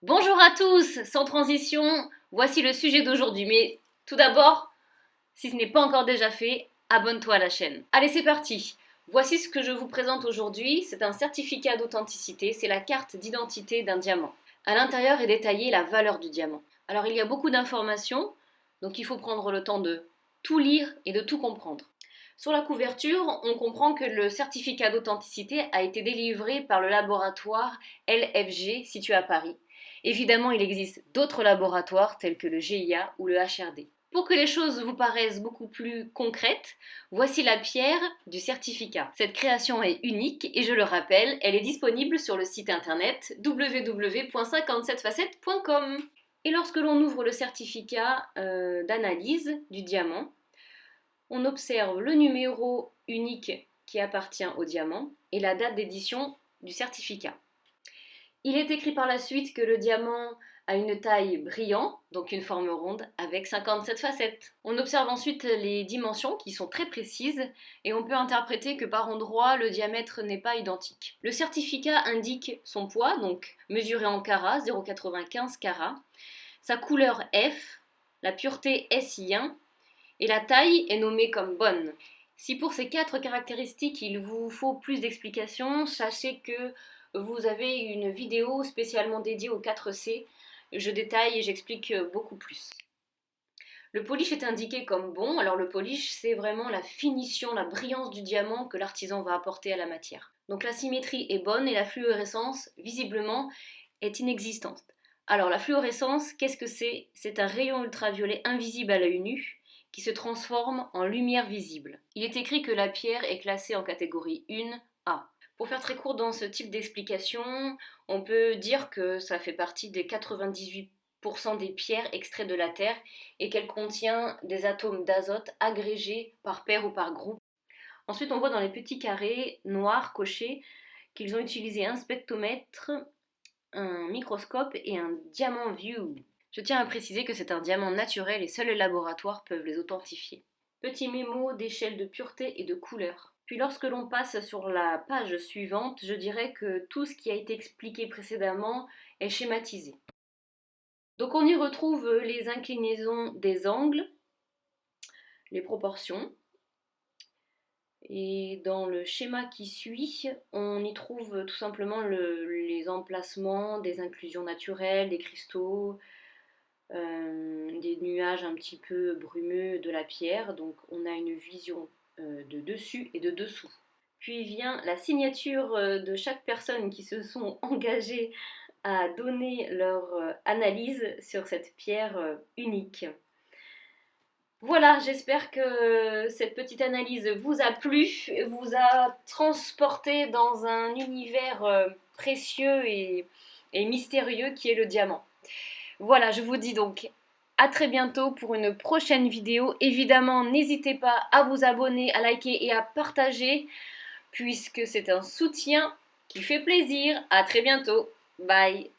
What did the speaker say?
Bonjour à tous, sans transition, voici le sujet d'aujourd'hui. Mais tout d'abord, si ce n'est pas encore déjà fait, abonne-toi à la chaîne. Allez, c'est parti. Voici ce que je vous présente aujourd'hui. C'est un certificat d'authenticité, c'est la carte d'identité d'un diamant. À l'intérieur est détaillée la valeur du diamant. Alors il y a beaucoup d'informations, donc il faut prendre le temps de tout lire et de tout comprendre. Sur la couverture, on comprend que le certificat d'authenticité a été délivré par le laboratoire LFG situé à Paris. Évidemment, il existe d'autres laboratoires tels que le GIA ou le HRD. Pour que les choses vous paraissent beaucoup plus concrètes, voici la pierre du certificat. Cette création est unique et je le rappelle, elle est disponible sur le site internet www.57facette.com. Et lorsque l'on ouvre le certificat d'analyse du diamant, on observe le numéro unique qui appartient au diamant et la date d'édition du certificat. Il est écrit par la suite que le diamant a une taille brillante, donc une forme ronde, avec 57 facettes. On observe ensuite les dimensions qui sont très précises et on peut interpréter que par endroits, le diamètre n'est pas identique. Le certificat indique son poids, donc mesuré en carats, 0,95 carats, sa couleur F, la pureté SI1 et la taille est nommée comme bonne. Si pour ces 4 caractéristiques il vous faut plus d'explications, sachez que vous avez une vidéo spécialement dédiée aux 4C. Je détaille et j'explique beaucoup plus. Le polish est indiqué comme bon. Alors le polish, c'est vraiment la finition, la brillance du diamant que l'artisan va apporter à la matière. Donc la symétrie est bonne et la fluorescence, visiblement, est inexistante. Alors la fluorescence, qu'est-ce que c'est? C'est un rayon ultraviolet invisible à l'œil nu qui se transforme en lumière visible. Il est écrit que la pierre est classée en catégorie 1A. Pour faire très court dans ce type d'explication, on peut dire que ça fait partie des 98% des pierres extraites de la Terre et qu'elle contient des atomes d'azote agrégés par paire ou par groupe. Ensuite, on voit dans les petits carrés noirs cochés qu'ils ont utilisé un spectromètre, un microscope et un diamant view. Je tiens à préciser que c'est un diamant naturel et seuls les laboratoires peuvent les authentifier. Petit mémo d'échelle de pureté et de couleur. Puis lorsque l'on passe sur la page suivante, je dirais que tout ce qui a été expliqué précédemment est schématisé. Donc on y retrouve les inclinaisons des angles, les proportions, et dans le schéma qui suit, on y trouve tout simplement les emplacements des inclusions naturelles, des cristaux, des nuages un petit peu brumeux de la pierre. Donc on a une vision de dessus et de dessous. Puis vient la signature de chaque personne qui se sont engagées à donner leur analyse sur cette pierre unique. Voilà, j'espère que cette petite analyse vous a plu, vous a transporté dans un univers précieux et mystérieux qui est le diamant. Voilà, je vous dis donc à très bientôt pour une prochaine vidéo. Évidemment, n'hésitez pas à vous abonner, à liker et à partager, puisque c'est un soutien qui fait plaisir. À très bientôt. Bye.